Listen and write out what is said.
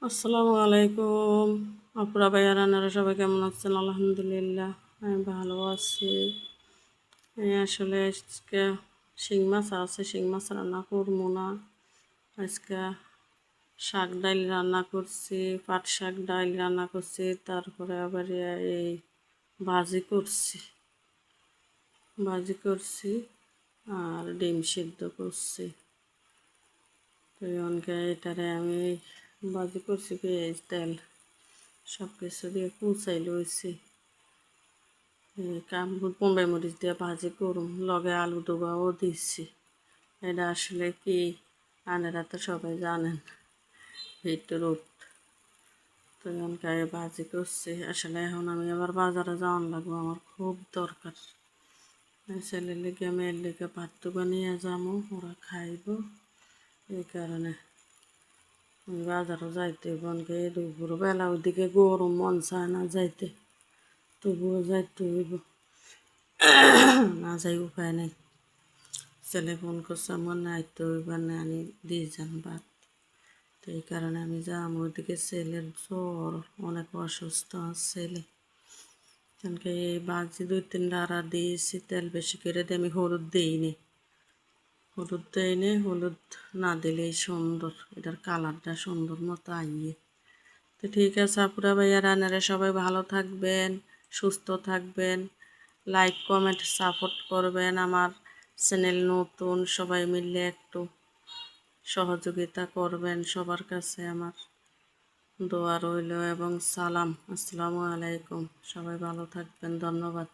আসসালামু আলাইকুম। আপুরা ভাইয়ারা আনারা সবাই কেমন আছেন? আলহামদুলিল্লাহ আমি ভালো আছি। এই আসলে আজকে শিং মাছ আছে, শিং মাছ রান্না করবো না। আজকে শাক ডাল রান্না করছি, পাট শাক ডাল রান্না করছি, তারপরে আবার এই ভাজি করছি আর ডিম সিদ্ধ করছি। তো এটারে আমি ভাজি করছি, পেঁয়াজ তেল সব কিছু দিয়ে কুচাই লইছি। বোম্বাই মরিচ দিয়ে ভাজি করুম, লগে আলু ডোবাও দিচ্ছি। এটা আসলে কি আনেরা তো সবাই জানেন, বিটরুট। তো এমনকি ভাজি করছি। আসলে এখন আমি আবার বাজারে যাওয়ান লাগবো, আমার খুব দরকার। ছেলের লেগে মেয়ের লেগে ভাতটু বানিয়ে যাবো, ওরা খাইব। এই কারণে আমি বাজারও যাইতে বোনকে দুপুর বেলা ওইদিকে গরম মন চায় না যাইতে, তবুও যাইতে হইব, না যাই উপায় নেই। ছেলে ফোন করছে আমার নাইতে হইবার না, আনি দিয়ে যান ভাত। তো এই কারণে আমি যাম। ওইদিকে ছেলের জ্বর, অনেক অসুস্থ ছেলে। কারণকে এই ভাজি 2-3টা আড়া দিয়েছি, তেল বেশি করে দিয়ে আমি হলুদ দিইনি। হলুদ না দিলেই সুন্দর, এটার কালারটা সুন্দর মতো আইয়ে। তো ঠিক আছে আপুরা ভাইয়া রান্নারে সবাই ভালো থাকবেন, সুস্থ থাকবেন, লাইক কমেন্ট সাপোর্ট করবেন। আমার চ্যানেল নতুন, সবাই মিলে একটু সহযোগিতা করবেন। সবার কাছে আমার দোয়া রইল এবং সালাম। আসসালামু আলাইকুম। সবাই ভালো থাকবেন, ধন্যবাদ।